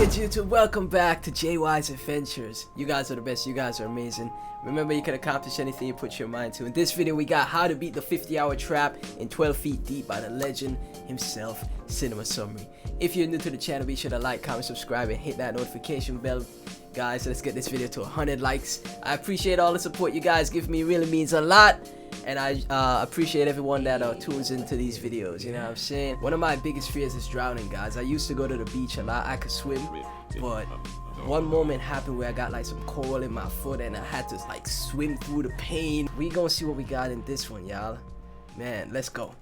good, YouTube? Welcome back to JY's Adventures. You guys are the best. You guys are amazing. Remember, you can accomplish anything you put your mind to. In this video, we got how to beat the 50-hour trap in 12 Feet Deep by the legend himself, Cinema Summary. If you're new to the channel, be sure to like, comment, subscribe, and hit that notification bell. Guys, let's get this video to 100 likes. I appreciate all the support you guys give me. It really means a lot. And I appreciate everyone that tunes into these videos, you know what I'm saying? One of my biggest fears is drowning, guys. I used to go to the beach a lot. I could swim, but one moment happened where I got like some coral in my foot and I had to like swim through the pain. We gonna see what we got in this one, y'all. Man, let's go.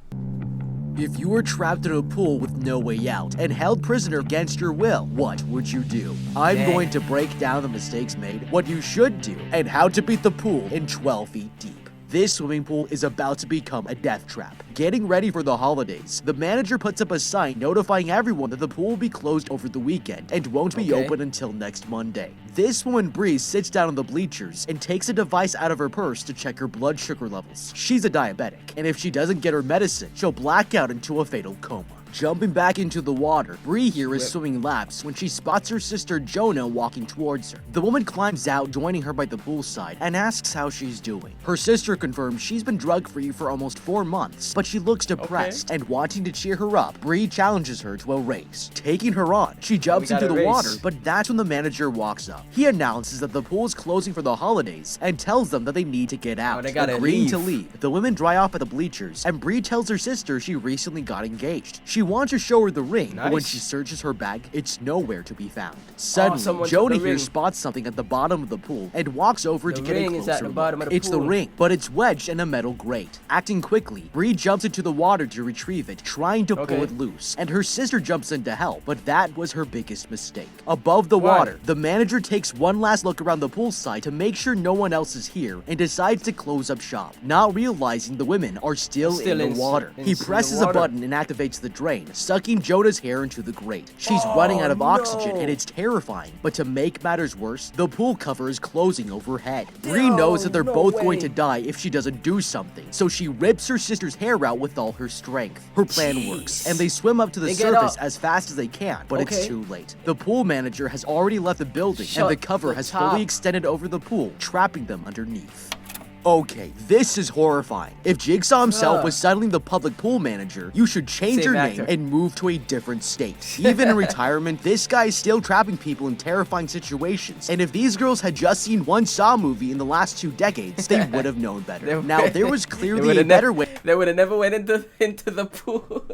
If you were trapped in a pool with no way out and held prisoner against your will, what would you do? I'm going to break down the mistakes made, what you should do, and how to beat the pool in 12 feet deep. This swimming pool is about to become a death trap. Getting ready for the holidays, the manager puts up a sign notifying everyone that the pool will be closed over the weekend and won't be open until next Monday. This woman, Bree, sits down on the bleachers and takes a device out of her purse to check her blood sugar levels. She's a diabetic, and if she doesn't get her medicine, she'll black out into a fatal coma. Jumping back into the water, Bree here is swimming laps when she spots her sister Jonah walking towards her. The woman climbs out, joining her by the poolside, and asks how she's doing. Her sister confirms she's been drug-free for almost 4 months, but she looks depressed, and wanting to cheer her up, Bree challenges her to a race. Taking her on, she jumps into the water, but that's when the manager walks up. He announces that the pool is closing for the holidays and tells them that they need to get out, agreeing to leave. The women dry off at the bleachers, and Bree tells her sister she recently got engaged. She wants to show her the ring, but when she searches her bag, it's nowhere to be found. Suddenly, Jonah here spots something at the bottom of the pool and walks over to get a closer look. It's the ring, but it's wedged in a metal grate. Acting quickly, Bree jumps into the water to retrieve it, trying to pull it loose, and her sister jumps in to help, but that was her biggest mistake. Above the water, the manager takes one last look around the poolside to make sure no one else is here and decides to close up shop, not realizing the women are still in the water. He presses a button and activates the drain, sucking Jonah's hair into the grate. She's running out of oxygen and it's terrifying, but to make matters worse, the pool cover is closing overhead. Bree knows that they're both going to die if she doesn't do something, so she rips her sister's hair out with all her strength. Her plan works, and they swim up to the surface as fast as they can, but it's too late. The pool manager has already left the building, and the cover has fully extended over the pool, trapping them underneath. Okay, this is horrifying. If Jigsaw himself was suddenly the public pool manager, you should change your name and move to a different state. Even in retirement, this guy is still trapping people in terrifying situations. And if these girls had just seen one Saw movie in the last 2 decades, they would have known better. Now, there was clearly a better way. They would have never went into the pool.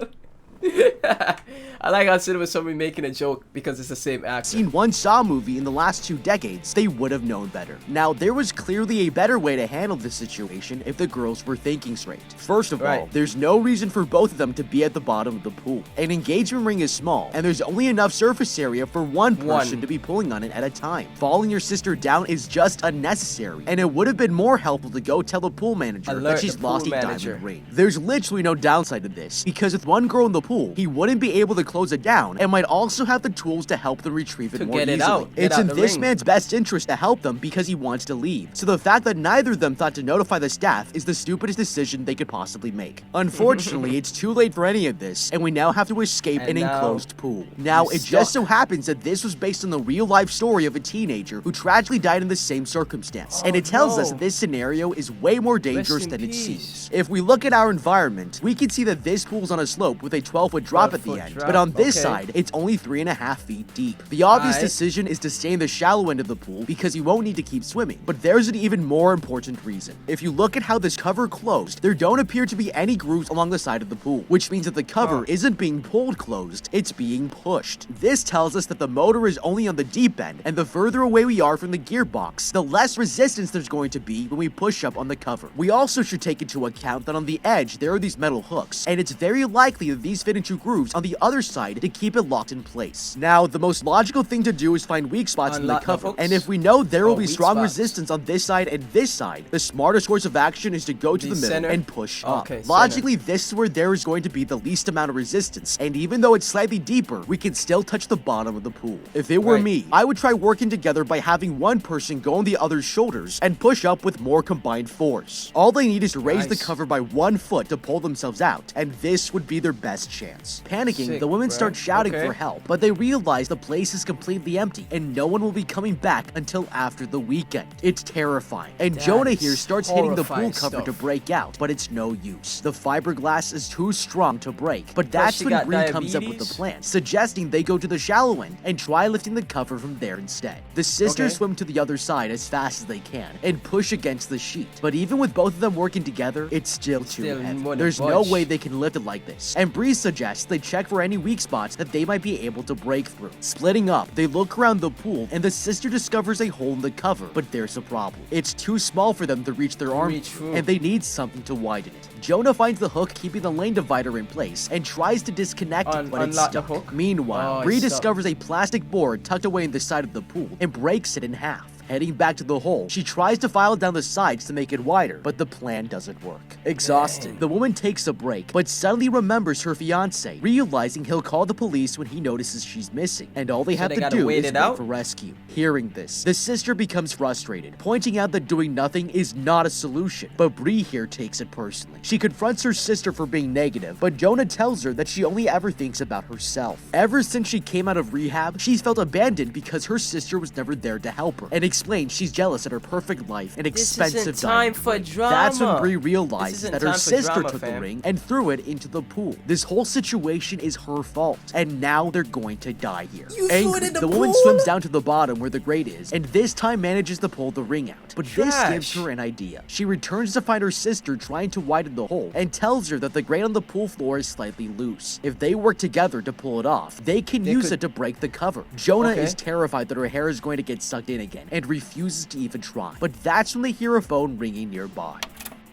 I like how Cinema Summary making a joke because it's the same actor. Seen one Saw movie in the last 2 decades, they would have known better. Now, there was clearly a better way to handle this situation if the girls were thinking straight. First of all, there's no reason for both of them to be at the bottom of the pool. An engagement ring is small, and there's only enough surface area for one person to be pulling on it at a time. Falling your sister down is just unnecessary, and it would have been more helpful to go tell the pool manager that she's lost a diamond ring. There's literally no downside to this, because with one girl in the pool, he wouldn't be able to close it down and might also have the tools to help them retrieve it more easily. It's in this man's best interest to help them because he wants to leave. So the fact that neither of them thought to notify the staff is the stupidest decision they could possibly make. Unfortunately, it's too late for any of this, and we now have to escape an enclosed pool. Now, it just so happens that this was based on the real-life story of a teenager who tragically died in the same circumstance, and it tells us that this scenario is way more dangerous than it seems. If we look at our environment, we can see that this pool's on a slope with a 12-foot drop at the end, but on this side, it's only 3.5 feet deep. The obvious decision is to stay in the shallow end of the pool because you won't need to keep swimming, but there's an even more important reason. If you look at how this cover closed, there don't appear to be any grooves along the side of the pool, which means that the cover isn't being pulled closed, it's being pushed. This tells us that the motor is only on the deep end, and the further away we are from the gearbox, the less resistance there's going to be when we push up on the cover. We also should take into account that on the edge, there are these metal hooks, and it's very likely that these fit into grooves on the other side to keep it locked in place. Now, the most logical thing to do is find weak spots in the cover, and if we know there will be strong resistance on this side and this side, the smartest course of action is to go to the middle and push up. Logically, this is where there is going to be the least amount of resistance, and even though it's slightly deeper, we can still touch the bottom of the pool. If it were me, I would try working together by having one person go on the other's shoulders and push up with more combined force. All they need is to raise the cover by 1 foot to pull themselves out, and this would be their best chance. Panicking, the women women start shouting Okay. for help, but they realize the place is completely empty and no one will be coming back until after the weekend. It's terrifying, and That Jonah is here starts hitting the pool horrifying cover to stuff. break out, but it's no use. The fiberglass is too strong to break, but Plus that's she when got Bree comes up with diabetes. the plan, suggesting they go to the shallow end and try lifting the cover from there instead. The sisters Okay. swim to the other side as fast as they can and push against the sheet, but even with both of them working together, it's still too Still heavy. wouldn't There's no budge. way they can lift it like this, and Bree suggests they check for any weak spots that they might be able to break through. Splitting up, they look around the pool, and the sister discovers a hole in the cover, but there's a problem. It's too small for them to reach their arm Reach through, through. and they need something to widen it. Jonah finds the hook keeping the lane divider in place and tries to disconnect it, but it's Unlock the stuck. hook? Meanwhile, Oh, Bree it's stuck. discovers a plastic board tucked away in the side of the pool and breaks it in half. Heading back to the hole, she tries to file it down the sides to make it wider, but the plan doesn't work. Exhausted, Dang. the woman takes a break, but suddenly remembers her fiance, realizing he'll call the police when he notices she's missing, and all they So have they to gotta do wait is it wait out? for rescue. Hearing this, the sister becomes frustrated, pointing out that doing nothing is not a solution, but Bree here takes it personally. She confronts her sister for being negative, but Jonah tells her that she only ever thinks about herself. Ever since she came out of rehab, she's felt abandoned because her sister was never there to help her, and explains she's jealous at her perfect life and This expensive isn't time diamond for ring. drama. That's when Bree This realizes isn't that her time for sister drama, took fam. the ring and threw it into the pool. This whole situation is her fault, and now they're going to die here. You threw it Angry, in the the woman pool? swims down to the bottom where the grate is, and this time manages to pull the ring out. But this Trash. gives her an idea. She returns to find her sister trying to widen the hole and tells her that the grate on the pool floor is slightly loose. If they work together to pull it off, they can They use could- it to break the cover. Jonah Okay. is terrified that her hair is going to get sucked in again and refuses to even try. But that's when they hear a phone ringing nearby.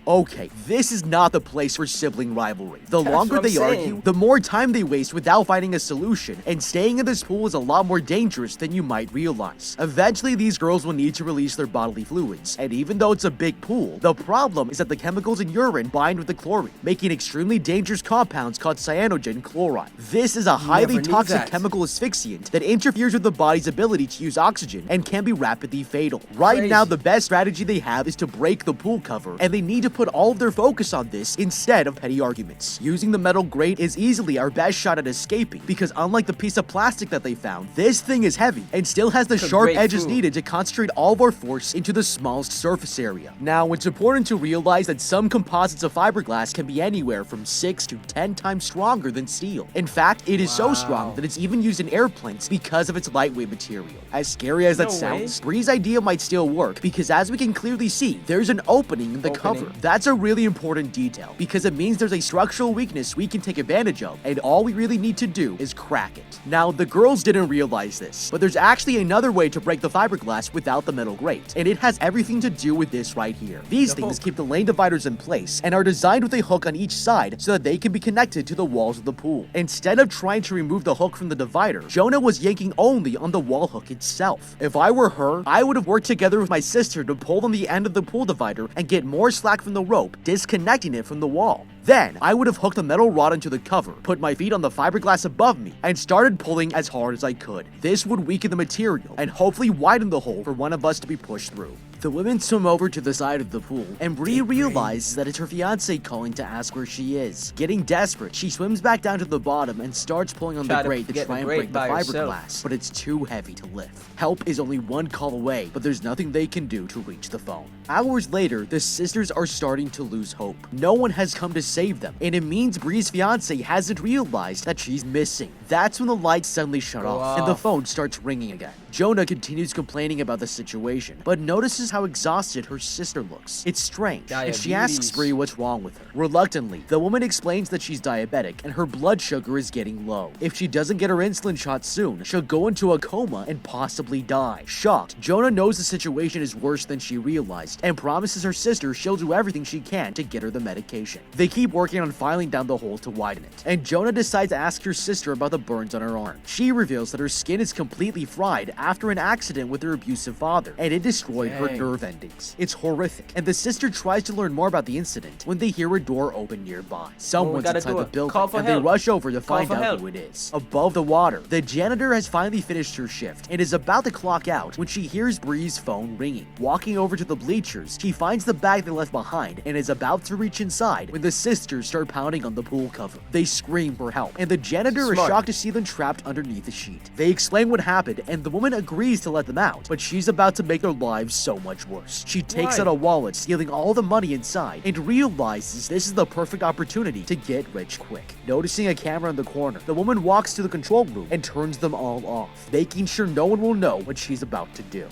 Okay, this is not the place for sibling rivalry. The That's longer what I'm they saying. argue, the more time they waste without finding a solution, and staying in this pool is a lot more dangerous than you might realize. Eventually, these girls will need to release their bodily fluids, and even though it's a big pool, the problem is that the chemicals in urine bind with the chlorine, making extremely dangerous compounds called cyanogen chloride. This is a highly Never knew toxic that. chemical asphyxiant that interferes with the body's ability to use oxygen and can be rapidly fatal. Right Crazy. now, the best strategy they have is to break the pool cover, and they need to put all of their focus on this instead of petty arguments. Using the metal grate is easily our best shot at escaping, because unlike the piece of plastic that they found, this thing is heavy and still has the Could sharp break edges through. needed to concentrate all of our force into the smallest surface area. Now, it's important to realize that some composites of fiberglass can be anywhere from 6 to 10 times stronger than steel. In fact, it is so strong Wow. that it's even used in airplanes because of its lightweight material. As scary as that No way. sounds, Bree's idea might still work, because as we can clearly see, there's an opening in the cover. That's a really important detail, because it means there's a structural weakness we can take advantage of, and all we really need to do is crack it. Now, the girls didn't realize this, but there's actually another way to break the fiberglass without the metal grate, and it has everything to do with this right here. These The things hook. keep the lane dividers in place and are designed with a hook on each side so that they can be connected to the walls of the pool. Instead of trying to remove the hook from the divider, Jonah was yanking only on the wall hook itself. If I were her, I would have worked together with my sister to pull on the end of the pool divider and get more slack from the rope, disconnecting it from the wall. Then, I would have hooked the metal rod into the cover, put my feet on the fiberglass above me, and started pulling as hard as I could. This would weaken the material and hopefully widen the hole for one of us to be pushed through. The women swim over to the side of the pool, and Bree realizes that it's her fiance calling to ask where she is. Getting desperate, she swims back down to the bottom and starts pulling on Try the to grate to get try the and grate break the by herself. fiberglass, but it's too heavy to lift. Help is only one call away, but there's nothing they can do to reach the phone. Hours later, the sisters are starting to lose hope. No one has come to save them, and it means Bree's fiance hasn't realized that she's missing. That's when the lights suddenly shut Go off, and the off. phone starts ringing again. Jonah continues complaining about the situation, but notices how exhausted her sister looks. It's strange, and she asks Diabetes. Bree what's wrong with her. Reluctantly, the woman explains that she's diabetic and her blood sugar is getting low. If she doesn't get her insulin shot soon, she'll go into a coma and possibly die. Shocked, Jonah knows the situation is worse than she realized and promises her sister she'll do everything she can to get her the medication. They keep working on filing down the hole to widen it, and Jonah decides to ask her sister about the burns on her arm. She reveals that her skin is completely fried after an accident with her abusive father, and it destroyed her Dang. nerve endings. It's horrific, and the sister tries to learn more about the incident when they hear a door open nearby. Someone's gotta inside do the it. building, Call for and help. they rush over to Call find for out help. who it is. Above the water, the janitor has finally finished her shift and is about to clock out when she hears Bree's phone ringing. Walking over to the bleachers, she finds the bag they left behind and is about to reach inside when the sister sisters start pounding on the pool cover. They scream for help, and the janitor is Smart. shocked to see them trapped underneath the sheet. They explain what happened, and the woman agrees to let them out, but she's about to make their lives so much worse. She takes Why? out a wallet, stealing all the money inside, and realizes this is the perfect opportunity to get rich quick. Noticing a camera in the corner, the woman walks to the control room and turns them all off, making sure no one will know what she's about to do.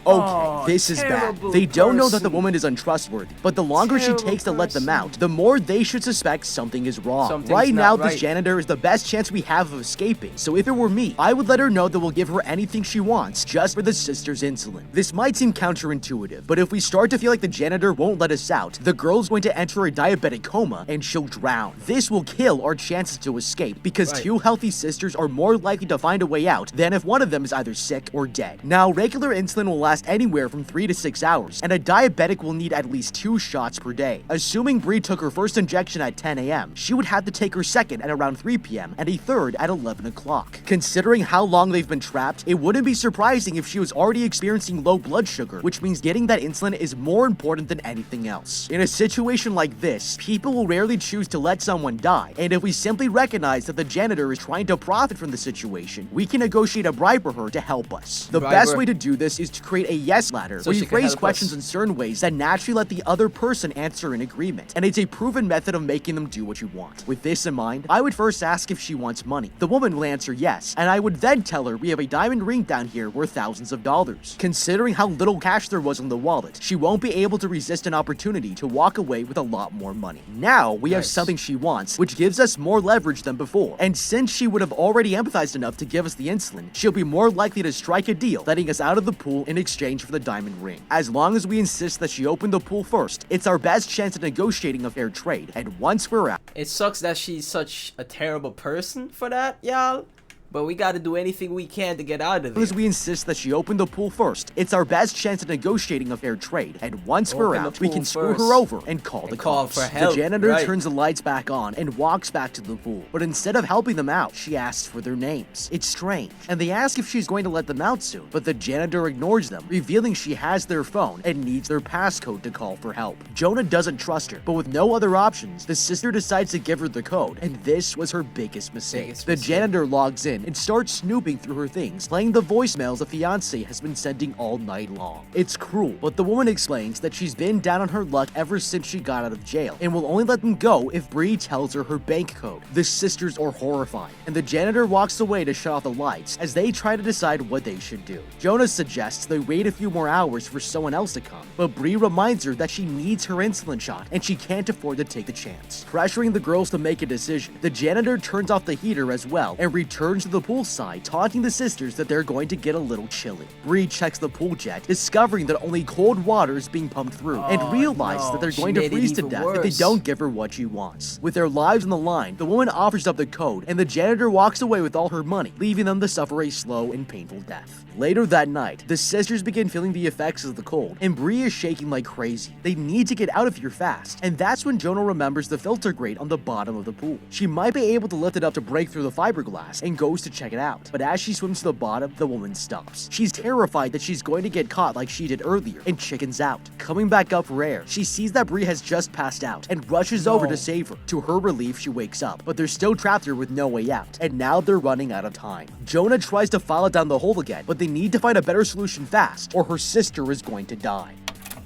Okay, Oh, this is bad. terrible They don't know that the person. woman is untrustworthy, but the longer she Terrible takes to let them person. out, the more they should suspect something is wrong. Something's Right not now, right. this janitor is the best chance we have of escaping, so if it were me, I would let her know that we'll give her anything she wants just for the sister's insulin. This might seem counterintuitive, but if we start to feel like the janitor won't let us out, the girl's going to enter a diabetic coma and she'll drown. This will kill our chances to escape because Right. two healthy sisters are more likely to find a way out than if one of them is either sick or dead. Now, regular insulin will last anywhere from 3 to 6 hours, and a diabetic will need at least 2 shots per day. Assuming Bree took her first injection at 10 a.m., she would have to take her second at around 3 p.m. and a third at 11 o'clock. Considering how long they've been trapped, it wouldn't be surprising if she was already experiencing low blood sugar, which means getting that insulin is more important than anything else. In a situation like this, people will rarely choose to let someone die, and if we simply recognize that the janitor is trying to profit from the situation, we can negotiate a bribe for her to help us. The Bribe best her. way to do this is to create a yes ladder, So where she you can phrase help questions us. in certain ways that naturally let the other person answer in agreement, and it's a proven method of making them do what you want. With this in mind, I would first ask if she wants money. The woman will answer yes, and I would then tell her we have a diamond ring down here worth thousands of dollars. Considering how little cash there was in the wallet, she won't be able to resist an opportunity to walk away with a lot more money. Now, we have Nice. something she wants, which gives us more leverage than before, and since she would have already empathized enough to give us the insulin, she'll be more likely to strike a deal, letting us out of the pool in exchange for the diamond ring. As long as we insist that she open the pool first, it's our best chance at negotiating a fair trade, and once we're out, It sucks that she's such a terrible person for that, y'all. But we gotta do anything we can to get out of as long as there. we insist that she open the pool first, it's our best chance at negotiating a fair trade, and once we're Open the out, we pool can screw first her over and call and the call cops. for help, The janitor right. turns the lights back on and walks back to the pool, but instead of helping them out, she asks for their names. It's strange, and they ask if she's going to let them out soon, but the janitor ignores them, revealing she has their phone and needs their passcode to call for help. Jonah doesn't trust her, but with no other options, the sister decides to give her the code, and this was her biggest mistake. Biggest The mistake. janitor logs in and starts snooping through her things, playing the voicemails the fiance has been sending all night long. It's cruel, but the woman explains that she's been down on her luck ever since she got out of jail, and will only let them go if Bree tells her her bank code. The sisters are horrified, and the janitor walks away to shut off the lights as they try to decide what they should do. Jonah suggests they wait a few more hours for someone else to come, but Bree reminds her that she needs her insulin shot, and she can't afford to take the chance. Pressuring the girls to make a decision, the janitor turns off the heater as well, and returns to the poolside, taunting the sisters that they're going to get a little chilly. Bree checks the pool jet, discovering that only cold water is being pumped through, and Oh, realizes no. that they're She going to made it freeze to even death if they worse. don't give her what she wants. With their lives on the line, the woman offers up the code, and the janitor walks away with all her money, leaving them to suffer a slow and painful death. Later that night, the sisters begin feeling the effects of the cold, and Bree is shaking like crazy. They need to get out of here fast, and that's when Jonah remembers the filter grate on the bottom of the pool. She might be able to lift it up to break through the fiberglass, and goes to check it out. But as she swims to the bottom, the woman stops. She's terrified that she's going to get caught like she did earlier, and chickens out. Coming back up for air, she sees that Bree has just passed out, and rushes over No. to save her. To her relief, she wakes up, but they're still trapped here with no way out, and now they're running out of time. Jonah tries to follow down the hole again, but they need to find a better solution fast, or her sister is going to die.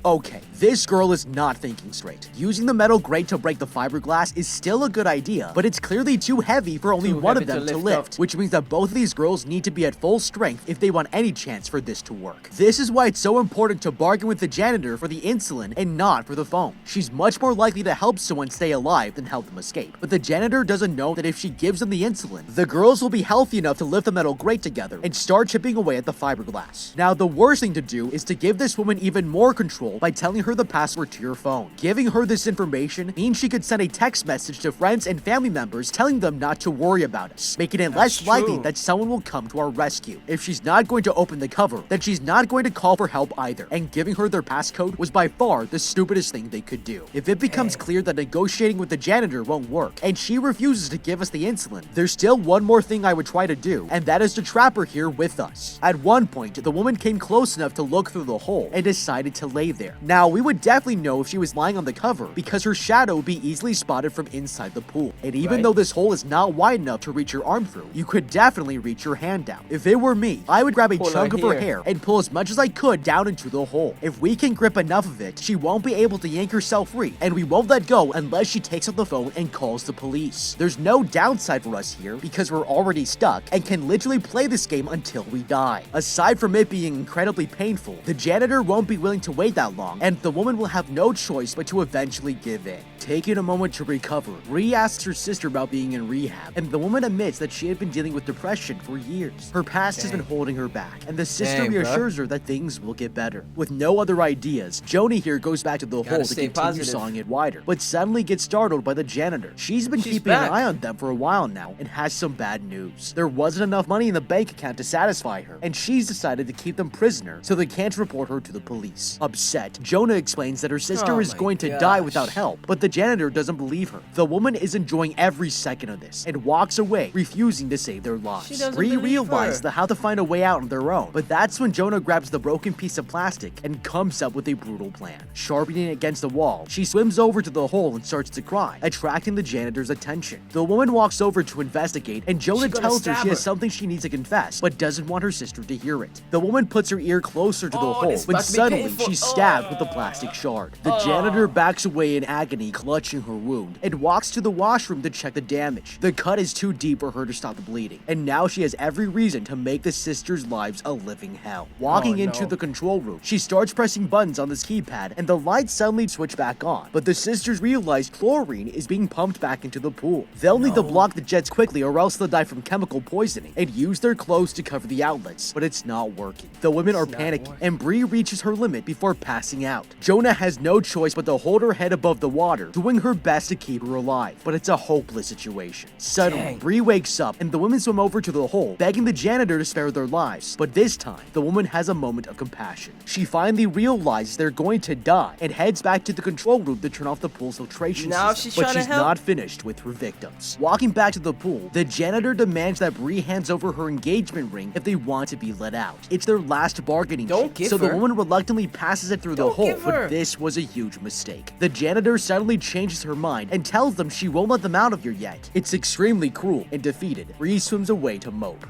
Okay, this girl is not thinking straight. Using the metal grate to break the fiberglass is still a good idea, but it's clearly too heavy for only Too one of heavy to them to lift lift, up. which means that both of these girls need to be at full strength if they want any chance for this to work. This is why it's so important to bargain with the janitor for the insulin and not for the phone. She's much more likely to help someone stay alive than help them escape, but the janitor doesn't know that if she gives them the insulin, the girls will be healthy enough to lift the metal grate together and start chipping away at the fiberglass. Now, the worst thing to do is to give this woman even more control by telling her the password to your phone. Giving her this information means she could send a text message to friends and family members telling them not to worry about us, making it less That's likely true. that someone will come to our rescue. If she's not going to open the cover, then she's not going to call for help either, and giving her their passcode was by far the stupidest thing they could do. If it becomes clear that negotiating with the janitor won't work, and she refuses to give us the insulin, there's still one more thing I would try to do, and that is to trap her here with us. At one point, the woman came close enough to look through the hole, and decided to lay there. there. Now, we would definitely know if she was lying on the cover because her shadow would be easily spotted from inside the pool. And even though this hole is not wide enough to reach your arm through, you could definitely reach your hand down. If it were me, I would grab a chunk of her hair and pull as much as I could down into the hole. If we can grip enough of it, she won't be able to yank herself free, and we won't let go unless she takes out the phone and calls the police. There's no downside for us here because we're already stuck and can literally play this game until we die. Aside from it being incredibly painful, the janitor won't be willing to wait that long, and the woman will have no choice but to eventually give in. Taking a moment to recover, Bree asks her sister about being in rehab, and the woman admits that she had been dealing with depression for years. Her past has been holding her back, and the sister reassures her that things will get better. With no other ideas, Joni here goes back to the hole to continue sawing it wider, but suddenly gets startled by the janitor. She's been keeping an eye on them for a while now and has some bad news. There wasn't enough money in the bank account to satisfy her, and she's decided to keep them prisoner so they can't report her to the police. Upset, Jonah explains that her sister is going to die without help, but the janitor doesn't believe her. The woman is enjoying every second of this and walks away, refusing to save their lives. Bree realizes how to find a way out on their own, but that's when Jonah grabs the broken piece of plastic and comes up with a brutal plan. Sharpening it against the wall, she swims over to the hole and starts to cry, attracting the janitor's attention. The woman walks over to investigate, and Jonah tells her she has something she needs to confess, but doesn't want her sister to hear it. The woman puts her ear closer to the hole, when suddenly she's stabbed with a plastic shard. The janitor backs away in agony, clutching her wound, and walks to the washroom to check the damage. The cut is too deep for her to stop the bleeding, and now she has every reason to make the sisters' lives a living hell. Walking into the control room, she starts pressing buttons on this keypad, and the lights suddenly switch back on. But the sisters realize chlorine is being pumped back into the pool. They'll need to block the jets quickly or else they'll die from chemical poisoning, and use their clothes to cover the outlets, but it's not working. The women are panicking, and Bree reaches her limit before passing out. Jonah has no choice but to hold her head above the water, doing her best to keep her alive, but it's a hopeless situation. Suddenly, Bree wakes up, and the women swim over to the hole, begging the janitor to spare their lives. But this time, the woman has a moment of compassion. She finally realizes they're going to die, and heads back to the control room to turn off the pool's filtration system. But she's not finished with her victims. Walking back to the pool, the janitor demands that Bree hands over her engagement ring if they want to be let out. It's their last bargaining chip, so the woman reluctantly passes it through the hole, but this was a huge mistake. The janitor suddenly changes her mind and tells them she won't let them out of here yet. It's extremely cruel, and defeated, Bree swims away to mope.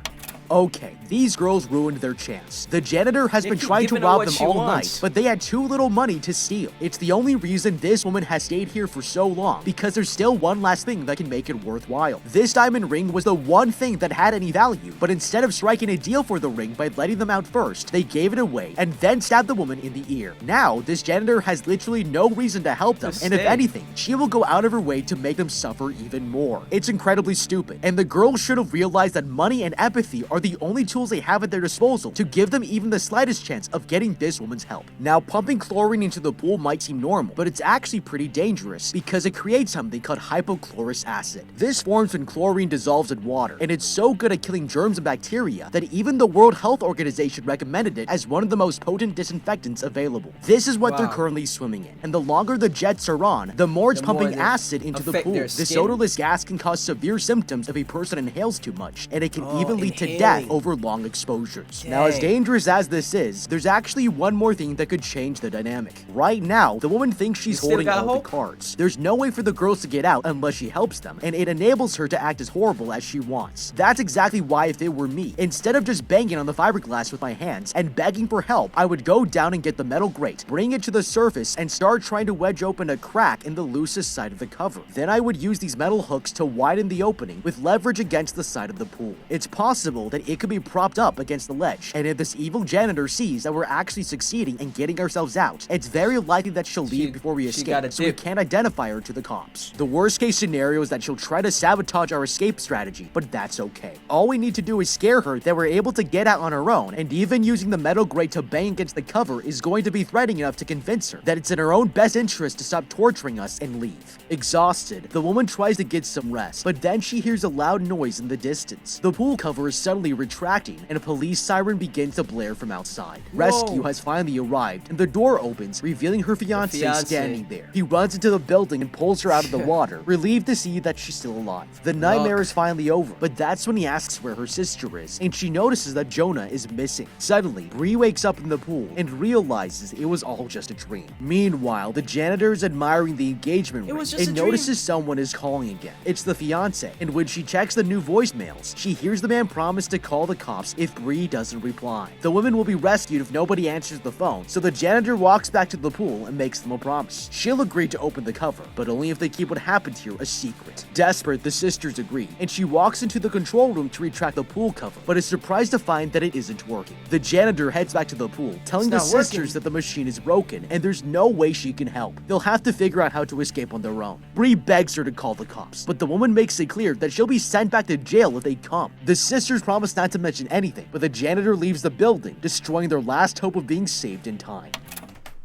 Okay, these girls ruined their chance. The janitor has been trying to rob them all night, but they had too little money to steal. It's the only reason this woman has stayed here for so long, because there's still one last thing that can make it worthwhile. This diamond ring was the one thing that had any value, but instead of striking a deal for the ring by letting them out first, they gave it away and then stabbed the woman in the ear. Now, this janitor has literally no reason to help them, and if anything, she will go out of her way to make them suffer even more. It's incredibly stupid, and the girls should have realized that money and empathy are the only tools they have at their disposal to give them even the slightest chance of getting this woman's help. Now, pumping chlorine into the pool might seem normal, but it's actually pretty dangerous because it creates something called hypochlorous acid. This forms when chlorine dissolves in water, and it's so good at killing germs and bacteria that even the World Health Organization recommended it as one of the most potent disinfectants available. This is what they're currently swimming in, and the longer the jets are on, the more it's pumping acid into the pool. This odorless gas can cause severe symptoms if a person inhales too much, and it can even lead to death over long exposures. Now, as dangerous as this is, there's actually one more thing that could change the dynamic. Right now, the woman thinks she's holding all the cards. There's no way for the girls to get out unless she helps them, and it enables her to act as horrible as she wants. That's exactly why, if it were me, instead of just banging on the fiberglass with my hands and begging for help, I would go down and get the metal grate, bring it to the surface, and start trying to wedge open a crack in the loosest side of the cover. Then I would use these metal hooks to widen the opening with leverage against the side of the pool. It's possible that it could be propped up against the ledge, and if this evil janitor sees that we're actually succeeding in getting ourselves out, it's very likely that she'll leave before we escape, so we can't identify her to the cops. The worst case scenario is that she'll try to sabotage our escape strategy, but that's okay. All we need to do is scare her that we're able to get out on our own, and even using the metal grate to bang against the cover is going to be threatening enough to convince her that it's in her own best interest to stop torturing us and leave. Exhausted, the woman tries to get some rest, but then she hears a loud noise in the distance. The pool cover is suddenly suddenly retracting, and a police siren begins to blare from outside. Rescue has finally arrived, and the door opens, revealing her fiance standing there. He runs into the building and pulls her out of the water, relieved to see that she's still alive. The nightmare is finally over, but that's when he asks where her sister is, and she notices that Jonah is missing. Suddenly, Bree wakes up in the pool and realizes it was all just a dream. Meanwhile, the janitor is admiring the engagement ring and notices someone is calling again. It's the fiance, and when she checks the new voicemails, she hears the man promise to call the cops if Bree doesn't reply. The women will be rescued if nobody answers the phone, so the janitor walks back to the pool and makes them a promise. She'll agree to open the cover, but only if they keep what happened here a secret. Desperate, the sisters agree, and she walks into the control room to retract the pool cover, but is surprised to find that it isn't working. The janitor heads back to the pool, telling the sisters that the machine is broken and there's no way she can help. They'll have to figure out how to escape on their own. Bree begs her to call the cops, but the woman makes it clear that she'll be sent back to jail if they come. The sisters promise not to mention anything, but the janitor leaves the building, destroying their last hope of being saved in time.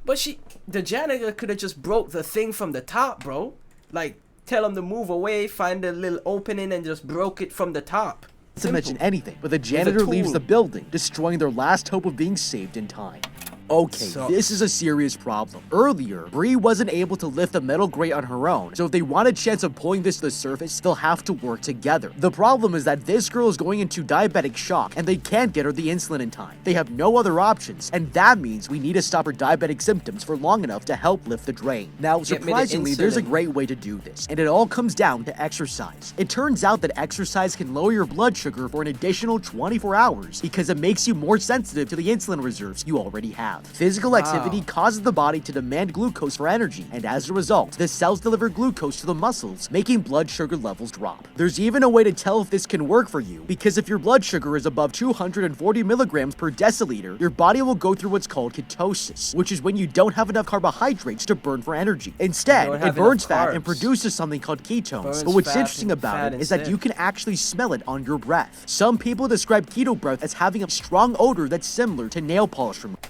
But the janitor could have just broke the thing from the top, bro. Like, tell him to move away, find a little opening, and just broke it from the top. To mention anything, but the janitor leaves the building, destroying their last hope of being saved in time. Okay, this is a serious problem. Earlier, Bree wasn't able to lift the metal grate on her own, so if they want a chance of pulling this to the surface, they'll have to work together. The problem is that this girl is going into diabetic shock, and they can't get her the insulin in time. They have no other options, and that means we need to stop her diabetic symptoms for long enough to help lift the drain. Now, surprisingly, there's a great way to do this, and it all comes down to exercise. It turns out that exercise can lower your blood sugar for an additional 24 hours because it makes you more sensitive to the insulin reserves you already have. Physical activity causes the body to demand glucose for energy, and as a result, the cells deliver glucose to the muscles, making blood sugar levels drop. There's even a way to tell if this can work for you, because if your blood sugar is above 240 milligrams per deciliter, your body will go through what's called ketosis, which is when you don't have enough carbohydrates to burn for energy. Instead, it burns fat and produces something called ketones. But what's interesting about it is that you can actually smell it on your breath. Some people describe keto breath as having a strong odor that's similar to nail polish remover.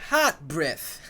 Hot breath.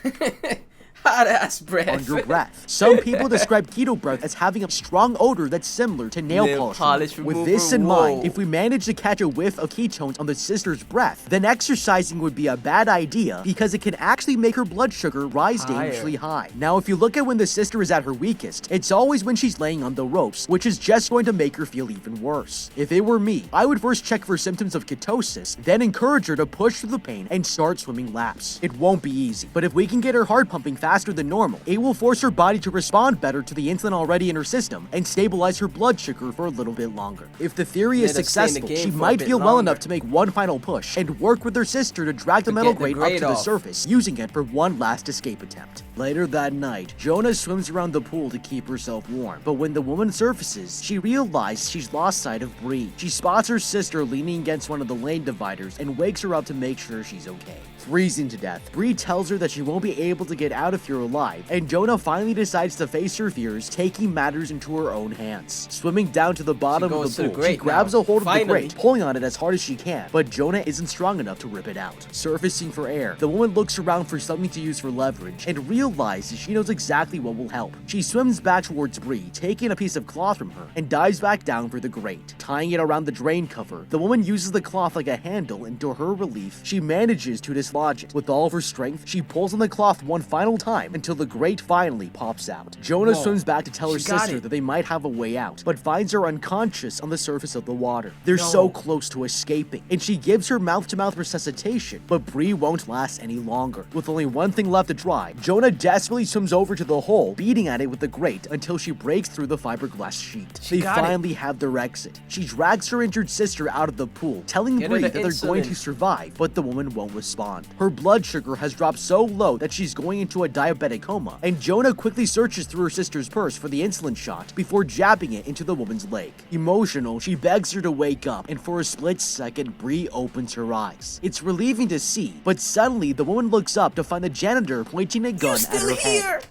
Hot ass breath. On your breath. Some people describe keto breath as having a strong odor that's similar to nail polish remover. With this in mind, if we manage to catch a whiff of ketones on the sister's breath, then exercising would be a bad idea because it can actually make her blood sugar rise dangerously high. Now, if you look at when the sister is at her weakest, it's always when she's laying on the ropes, which is just going to make her feel even worse. If it were me, I would first check for symptoms of ketosis, then encourage her to push through the pain and start swimming laps. It won't be easy, but if we can get her heart pumping faster than normal, it will force her body to respond better to the insulin already in her system and stabilize her blood sugar for a little bit longer. If the theory is successful, she might feel well enough to make one final push and work with her sister to drag the metal grate up to the surface, using it for one last escape attempt. Later that night, Jonah swims around the pool to keep herself warm, but when the woman surfaces, she realizes she's lost sight of Bree. She spots her sister leaning against one of the lane dividers and wakes her up to make sure she's okay. Freezing to death, Bree tells her that she won't be able to get out of here alive, and Jonah finally decides to face her fears, taking matters into her own hands. Swimming down to the bottom of the pool, she grabs a hold of the grate, pulling on it as hard as she can, but Jonah isn't strong enough to rip it out. Surfacing for air, the woman looks around for something to use for leverage, and realizes she knows exactly what will help. She swims back towards Bree, taking a piece of cloth from her, and dives back down for the grate. Tying it around the drain cover, the woman uses the cloth like a handle, and to her relief, she manages to dislodge it. With all of her strength, she pulls on the cloth one final time until the grate finally pops out. Jonah swims back to tell her sister that they might have a way out, but finds her unconscious on the surface of the water. They're so close to escaping, and she gives her mouth-to-mouth resuscitation, but Bree won't last any longer. With only one thing left to try, Jonah desperately swims over to the hole, beating at it with the grate until she breaks through the fiberglass sheet. They finally have their exit. She drags her injured sister out of the pool, telling Bree that they're going to survive, but the woman won't respond. Her blood sugar has dropped so low that she's going into a diabetic coma, and Jonah quickly searches through her sister's purse for the insulin shot before jabbing it into the woman's leg. Emotional, she begs her to wake up, and for a split second, Bree opens her eyes. It's relieving to see, but suddenly the woman looks up to find the janitor pointing a gun at her head.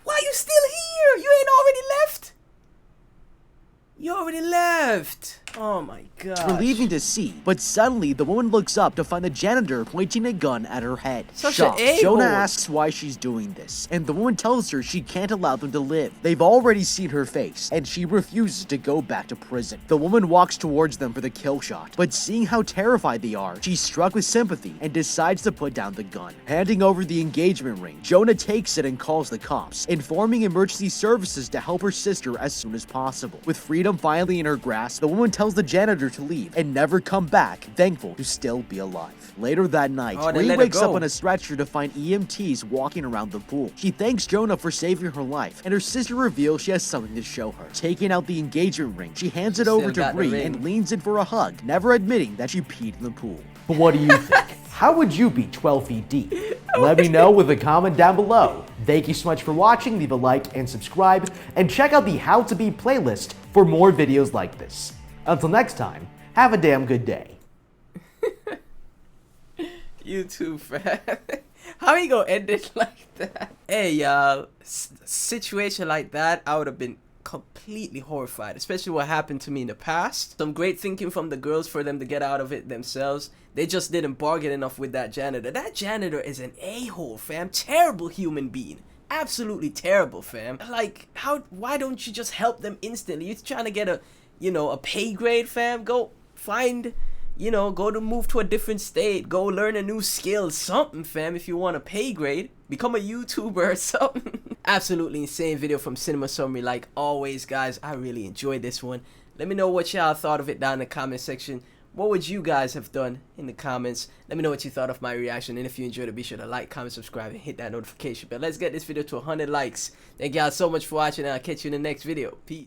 Why you still here? You ain't already left? You already left. Oh my god. Relieving to see, but suddenly the woman looks up to find the janitor pointing a gun at her head. Such Shocked, an a-hole. Jonah asks why she's doing this, and the woman tells her she can't allow them to live. They've already seen her face, and she refuses to go back to prison. The woman walks towards them for the kill shot, but seeing how terrified they are, she's struck with sympathy and decides to put down the gun. Handing over the engagement ring, Jonah takes it and calls the cops, informing emergency services to help her sister as soon as possible. With freedom finally in her grasp, the woman tells the janitor to leave and never come back, thankful to still be alive. Later that night, Oh, they Bree let her wakes up go. on a stretcher to find EMTs walking around the pool. She thanks Jonah for saving her life, and her sister reveals she has something to show her. Taking out the engagement ring, she hands it She over still to got the Bree ring. and leans in for a hug, never admitting that she peed in the pool. But what do you think? How would you be 12 feet deep? Let me know with a comment down below. Thank you so much for watching. Leave a like and subscribe, and check out the How to Beat playlist for more videos like this. Until next time, have a damn good day. You too, fam. How you gonna end it like that? Hey, y'all. Situation like that, I would have been completely horrified, especially what happened to me in the past. Some great thinking from the girls for them to get out of it themselves. They just didn't bargain enough with that janitor. That janitor is an a-hole, fam. Terrible human being. Absolutely terrible, fam. Like, why don't you just help them instantly? You're trying to get a pay grade, fam. Go find, go to move to a different state. Go learn a new skill, something, fam. If you want a pay grade, become a YouTuber or something. Absolutely insane video from Cinema Summary. Like always, guys, I really enjoyed this one. Let me know what y'all thought of it down in the comment section. What would you guys have done in the comments? Let me know what you thought of my reaction. And if you enjoyed it, be sure to like, comment, subscribe, and hit that notification bell. Let's get this video to 100 likes. Thank y'all so much for watching, and I'll catch you in the next video. Peace.